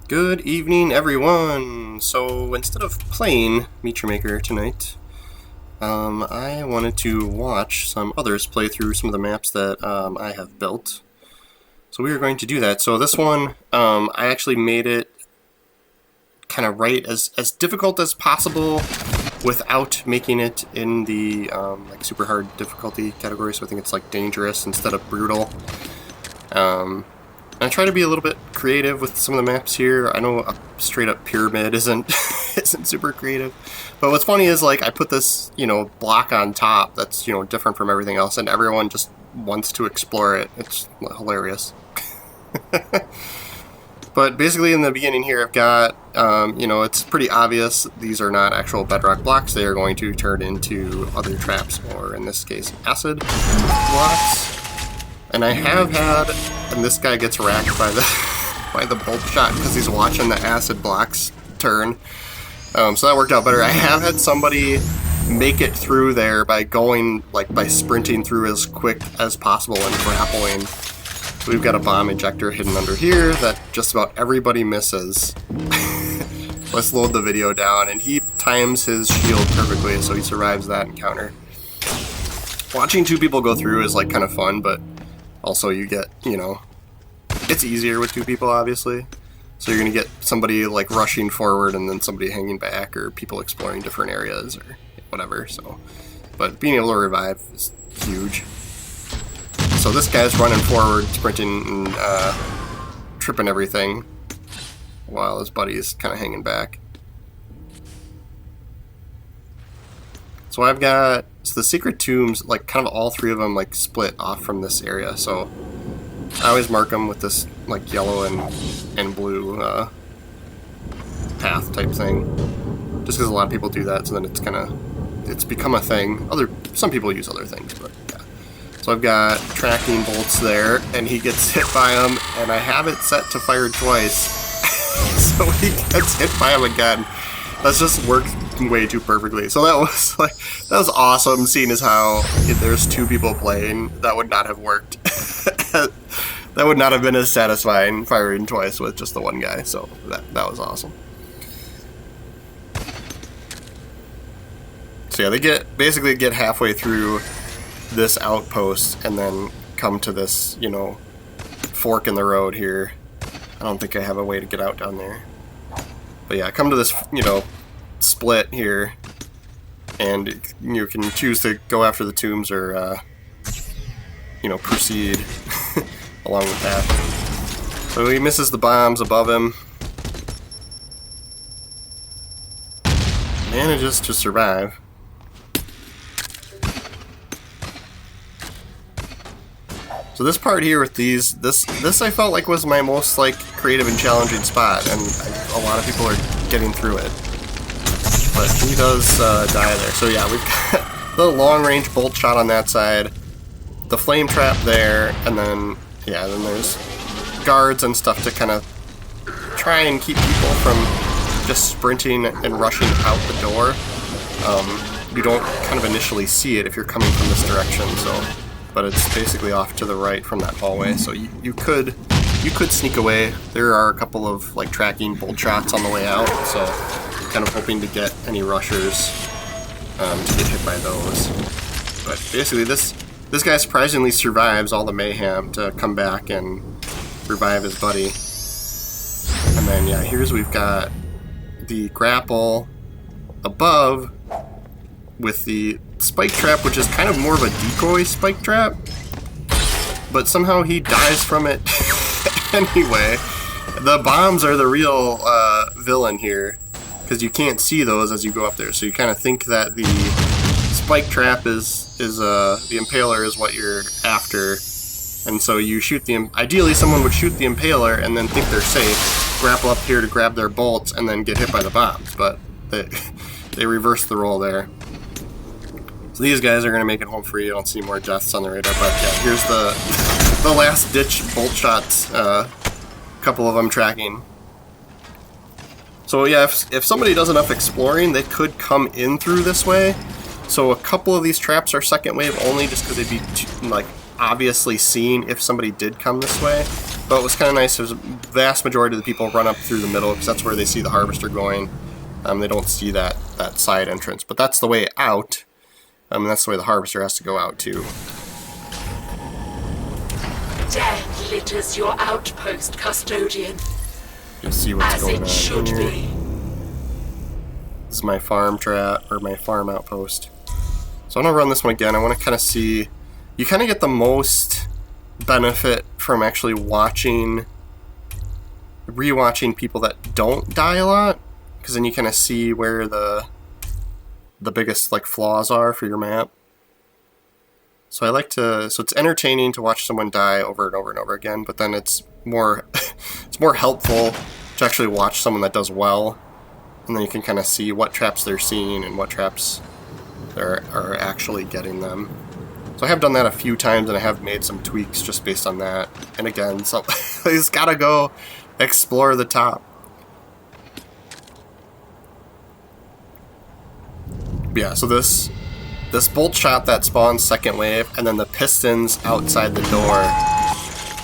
Good evening, everyone! So, instead of playing Meteor Maker tonight, I wanted to watch some others play through some of the maps that I have built. So we are going to do that. So this one, I actually made it kind of as difficult as possible without making it in the like super hard difficulty category. So I think it's like dangerous instead of brutal. I try to be a little bit creative with some of the maps here. I know a straight up pyramid isn't isn't super creative, but what's funny is like I put this block on top that's different from everything else, and everyone just wants to explore it. It's hilarious. But basically in the beginning here I've got it's pretty obvious these are not actual bedrock blocks. They are going to turn into other traps, or in this case acid blocks. And I have had, and this guy gets racked by the bolt shot because he's watching the acid blocks turn. So that worked out better. I have had somebody make it through there by by sprinting through as quick as possible and grappling. So we've got a bomb ejector hidden under here that just about everybody misses. Let's load the video down, and he times his shield perfectly, so he survives that encounter. Watching two people go through is like kind of fun, but also you get, it's easier with two people, obviously. So you're going to get somebody like rushing forward and then somebody hanging back, or people exploring different areas or whatever. So, but being able to revive is huge. So this guy's running forward, sprinting and tripping everything while his buddy's kind of hanging back. So I've got the secret tombs, like kind of all three of them like split off from this area. So I always mark them with this like yellow and blue path type thing, just because a lot of people do that. So then it's become a thing. Some people use other things, but yeah. So I've got tracking bolts there, and he gets hit by them, and I have it set to fire twice, so he gets hit by them again. That's just worked way too perfectly. So that was awesome, seeing as how if there's two people playing, that would not have worked. That would not have been as satisfying firing twice with just the one guy. So that was awesome. So yeah, they basically get halfway through this outpost and then come to this fork in the road here. I don't think I have a way to get out down there. But yeah, come to this, split here, and you can choose to go after the tombs or, proceed along the path. So he misses the bombs above him. Manages to survive. So this part here with these, this I felt like was my most creative and challenging spot, and a lot of people are getting through it. But he does die there. So yeah, we've got the long range bolt shot on that side, the flame trap there, and then there's guards and stuff to kind of try and keep people from just sprinting and rushing out the door. You don't kind of initially see it if you're coming from this direction, but it's basically off to the right from that hallway, so you could sneak away. There are a couple of tracking bolt shots on the way out, so kind of hoping to get any rushers to get hit by those. But basically this guy surprisingly survives all the mayhem to come back and revive his buddy. And then we've got the grapple above with the spike trap, which is kind of more of a decoy spike trap, but somehow he dies from it anyway. The bombs are the real villain here, because you can't see those as you go up there, so you kind of think that the spike trap is the impaler is what you're after, and so you shoot ideally someone would shoot the impaler and then think they're safe, grapple up here to grab their bolts, and then get hit by the bombs, but they reverse the role there. So these guys are going to make it home free. I don't see more deaths on the radar, but yeah, here's the last ditch bolt shots, a couple of them tracking. So yeah, if somebody does enough exploring, they could come in through this way. So a couple of these traps are second wave only, just because they'd be obviously seen if somebody did come this way. But it was kind of nice. There's a vast majority of the people run up through the middle because that's where they see the harvester going. They don't see that side entrance, but that's the way out. And that's the way the harvester has to go out too. Death litters your outpost, custodian. You'll see what's going on As it should here. be. This is my farm trap, or my farm outpost. So I'm gonna run this one again. I want to kind of see. You kind of get the most benefit from actually rewatching people that don't die a lot, because then you kind of see where the biggest like flaws are for your map. So I like to. So it's entertaining to watch someone die over and over and over again, but then it's more it's more helpful to actually watch someone that does well, and then you can kind of see what traps they're seeing and what traps are actually getting them. So I have done that a few times, and I have made some tweaks just based on that. And again, so he's gotta go explore the top. Yeah, so this bolt shot that spawns second wave, and then the pistons outside the door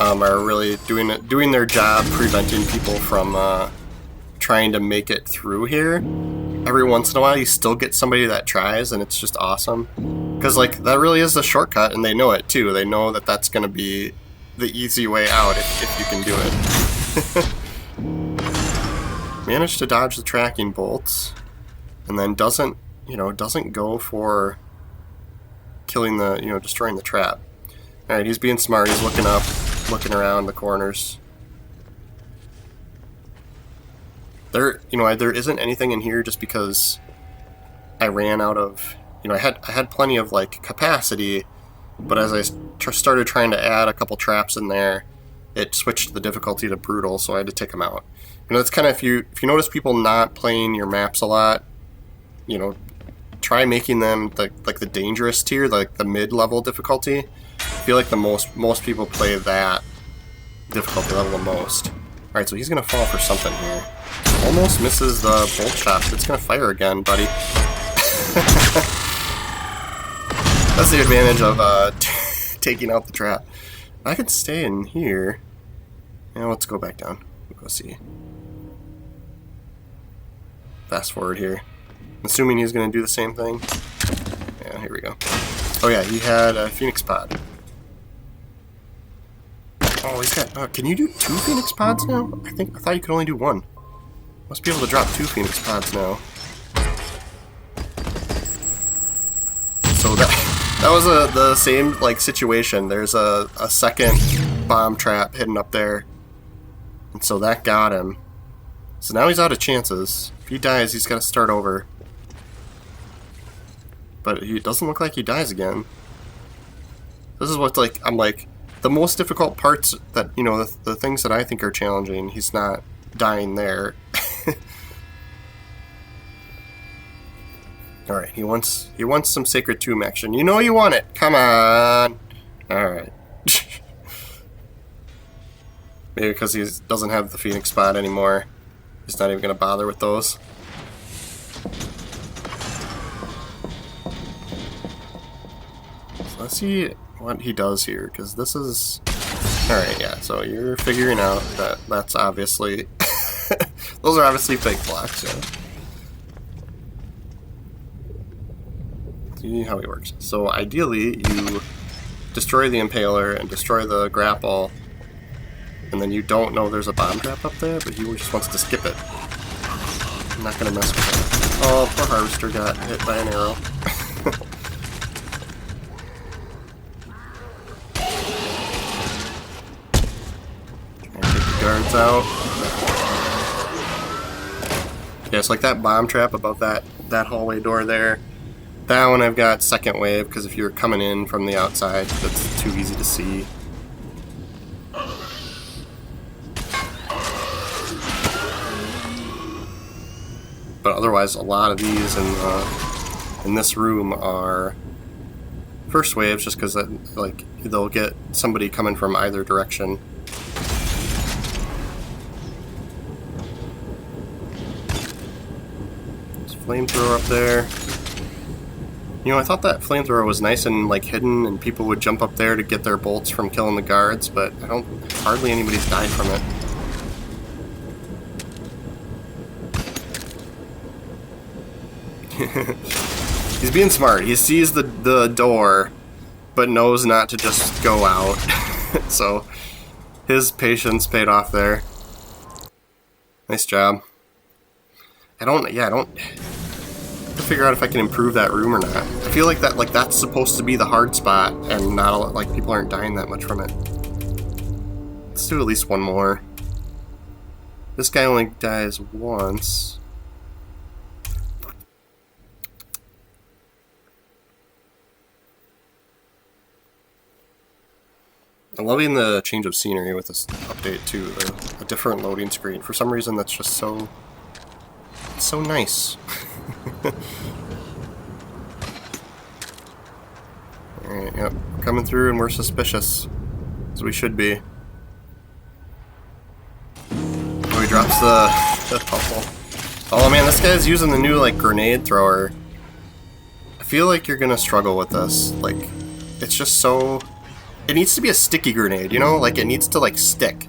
are really doing their job, preventing people from trying to make it through here. Every once in a while, you still get somebody that tries, and it's just awesome. Because, like, that really is a shortcut, and they know it, too. They know that that's going to be the easy way out if you can do it. Managed to dodge the tracking bolts, and then doesn't go for killing destroying the trap. Alright, he's being smart. He's looking up, looking around the corners. There isn't anything in here just because I ran out of, I had plenty of like capacity, but as I started trying to add a couple traps in there, it switched the difficulty to brutal, so I had to take them out. That's kind of, if you notice people not playing your maps a lot, try making them like the dangerous tier, like the mid-level difficulty. I feel like the most people play that difficulty level the most. Alright, so he's gonna fall for something here. Almost misses the bolt shot. It's gonna fire again, buddy. That's the advantage of taking out the trap. I could stay in here. Now let's go back down. We'll go see. Fast forward here. Assuming he's gonna do the same thing. Yeah, here we go. Oh yeah, he had a Phoenix Pod. Oh, he's got. Can you do 2 Phoenix Pods now? I thought you could only do 1. Must be able to drop 2 Phoenix Pods now. So that was the same like situation. There's a second bomb trap hidden up there, and so that got him. So now he's out of chances. If he dies, he's got to start over. But it doesn't look like he dies again. This is what's like. I'm like. The most difficult parts that, the things that I think are challenging, he's not dying there. Alright, he wants some Sacred Tomb action. You know you want it! Come on! Alright. Maybe because he doesn't have the Phoenix Spot anymore. He's not even going to bother with those. So let's see what he does here, because this is... Alright, yeah, so you're figuring out that that's obviously... Those are obviously fake blocks, yeah. See how he works. So ideally, you destroy the Impaler and destroy the grapple, and then you don't know there's a bomb trap up there, but he just wants to skip it. I'm not going to mess with it. Oh, poor Harvester got hit by an arrow. Guards out. Yeah, it's like that bomb trap above that hallway door there. That one I've got second wave, because if you're coming in from the outside, that's too easy to see. But otherwise, a lot of these in this room are first waves, just because like they'll get somebody coming from either direction. Flamethrower up there. You know, I thought that flamethrower was nice and like hidden, and people would jump up there to get their bolts from killing the guards, but I don't. Hardly anybody's died from it. He's being smart. He sees the door, but knows not to just go out. So his patience paid off there. Nice job. I don't have to figure out if I can improve that room or not. I feel like that's supposed to be the hard spot, and not a lot, like people aren't dying that much from it. Let's do at least one more. This guy only dies once. I'm loving the change of scenery with this update too. A different loading screen. For some reason, that's just so nice. Alright, yep. Coming through and we're suspicious. As we should be. Oh, he drops the puzzle. Oh man, this guy's using the new like grenade thrower. I feel like you're gonna struggle with this. Like, it's just so... It needs to be a sticky grenade, you know? Like, it needs to, like, stick.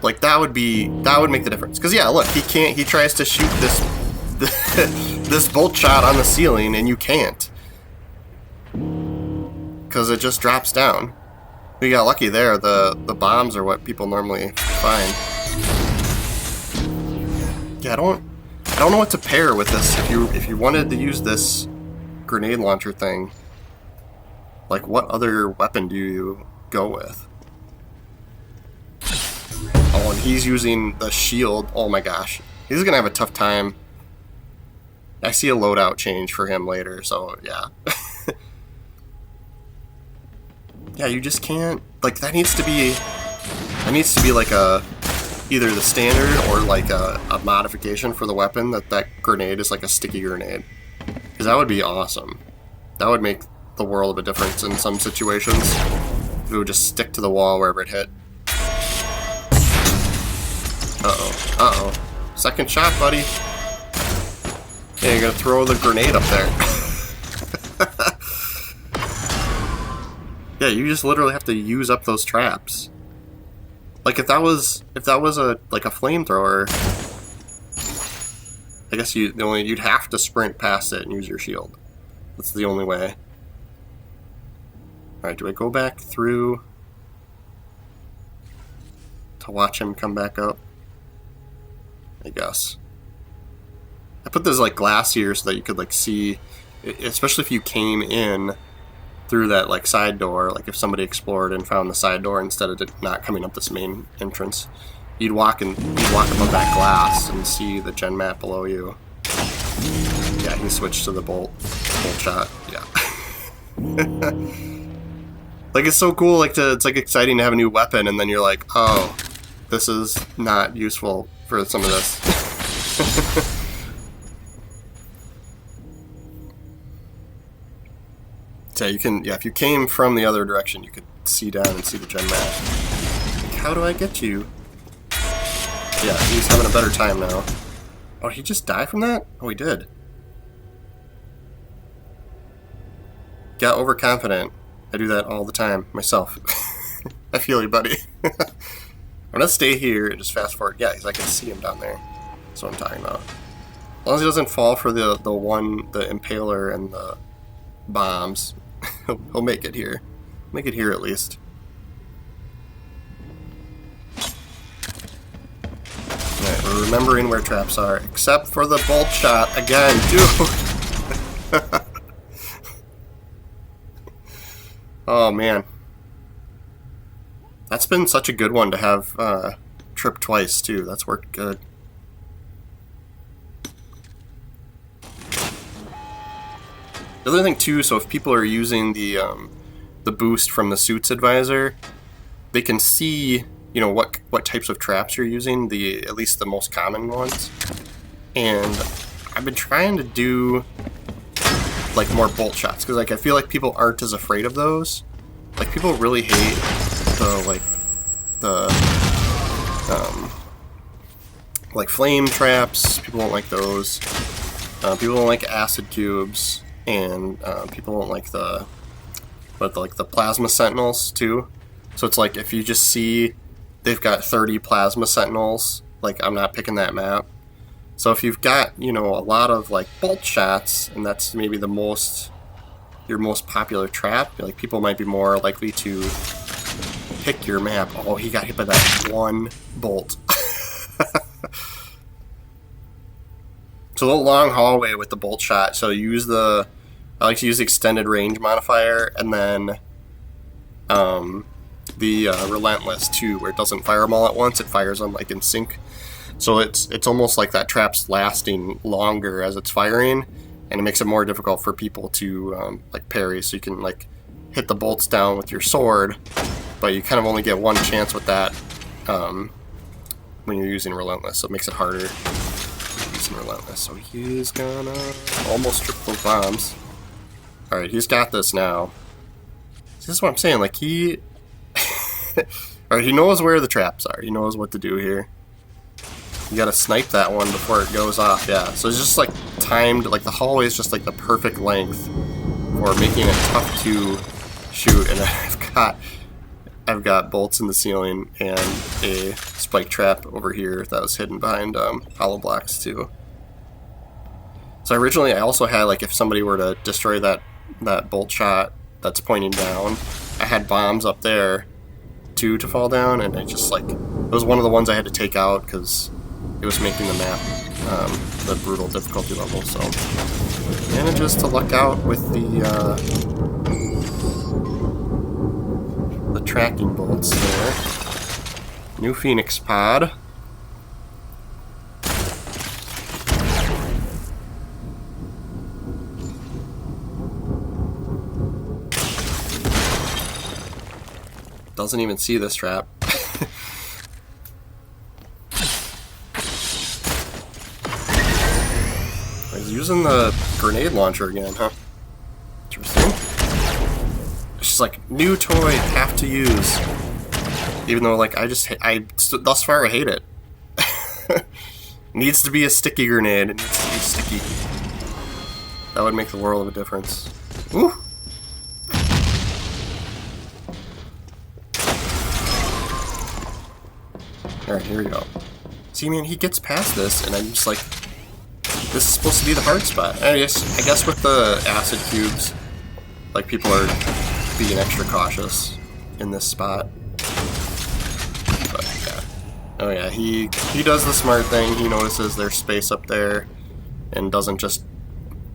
Like, that would make the difference. Because, yeah, look, he tries to shoot this bolt shot on the ceiling, and you can't. Because it just drops down. We got lucky there. The bombs are what people normally find. Yeah, I don't know what to pair with this. If you wanted to use this grenade launcher thing, like, what other weapon do you go with? Oh, and he's using the shield. Oh my gosh. He's gonna have a tough time. I see a loadout change for him later, so yeah. Yeah, you just can't... Like, that needs to be like either the standard or like a modification for the weapon, that grenade is like a sticky grenade. Because that would be awesome. That would make the world of a difference in some situations. It would just stick to the wall wherever it hit. Uh-oh. Uh-oh. Second shot, buddy. Yeah, you're gonna throw the grenade up there. Yeah, you just literally have to use up those traps. Like, if that was a flamethrower, I guess you'd have to sprint past it and use your shield. That's the only way. Alright, do I go back through to watch him come back up? I guess. I put this like glass here so that you could like see, especially if you came in through that like side door, like if somebody explored and found the side door instead of not coming up this main entrance, you'd walk above that glass and see the gen map below you. Yeah, he switched to the bolt shot. Yeah. Like, it's so cool, like, it's like exciting to have a new weapon, and then you're like, oh, this is not useful for some of this. So you can, yeah, if you came from the other direction, you could see down and see the gen map. Like, how do I get you? Yeah, he's having a better time now. Oh, did he just die from that? Oh, he did. Got overconfident. I do that all the time, myself. I feel you, buddy. I'm gonna stay here and just fast forward. Yeah, because I can see him down there. That's what I'm talking about. As long as he doesn't fall for the impaler and the bombs, he'll make it here. Make it here at least. Alright, we're remembering where traps are, except for the bolt shot again, dude. Oh man, that's been such a good one to have trip twice too. That's worked good. The other thing too, so if people are using the boost from the Suits Advisor, they can see, you know, what types of traps you're using, at least the most common ones. And I've been trying to do like more bolt shots, because like I feel like people aren't as afraid of those. Like, people really hate the flame traps. People don't like those. People don't like acid cubes. and people don't like the plasma sentinels too. So it's like if you just see they've got 30 plasma sentinels, like I'm not picking that map. So if you've got, you know, a lot of like bolt shots, and that's maybe your most popular trap, like people might be more likely to pick your map. Oh, he got hit by that one bolt. So a long hallway with the bolt shot. So I like to use the extended range modifier, and then the relentless too, where it doesn't fire them all at once. It fires them like in sync. So it's almost like that trap's lasting longer as it's firing, and it makes it more difficult for people to like parry. So you can like hit the bolts down with your sword, but you kind of only get one chance with that when you're using relentless. So it makes it harder using relentless. So he's gonna almost trip those bombs. All right, he's got this now. This is what I'm saying. Like he, all right, he knows where the traps are. He knows what to do here. You gotta snipe that one before it goes off, yeah. So it's just like timed, like the hallway is just like the perfect length for making it tough to shoot. And I've got bolts in the ceiling and a spike trap over here that was hidden behind hollow blocks too. So originally I also had, like, if somebody were to destroy that bolt shot that's pointing down, I had bombs up there too to fall down, and I just like, it was one of the ones I had to take out because it was making the map the brutal difficulty level. So manages to luck out with the tracking bolts there. New Phoenix pod. Doesn't even see this trap. He's using the grenade launcher again, huh? Interesting. It's just like, new toy, have to use. Even though, like, thus far I hate it. Needs to be a sticky grenade. It needs to be sticky. That would make the world of a difference. Woo! Alright, here we go. See, man, he gets past this, and I'm just like, this is supposed to be the hard spot. I guess with the acid cubes, like, people are being extra cautious in this spot. But yeah. Oh yeah, he does the smart thing. He notices there's space up there and doesn't just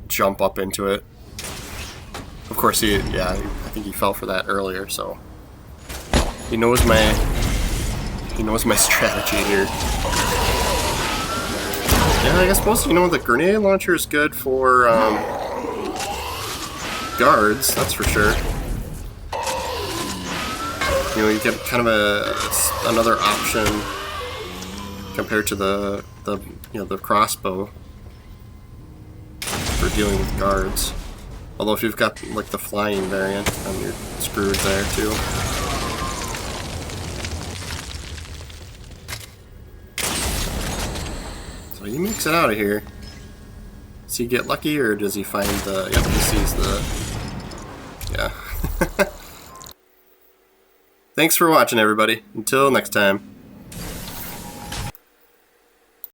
jump up into it. Of course, I think he fell for that earlier, so he knows my strategy here. Yeah, I suppose, you know, the grenade launcher is good for guards, that's for sure. You know, you get kind of another option compared to the crossbow for dealing with guards. Although if you've got like the flying variant, then you're screwed there too. So he makes it out of here. Does he get lucky, or does he find the... Yep, he sees the... Yeah. Thanks for watching, everybody. Until next time.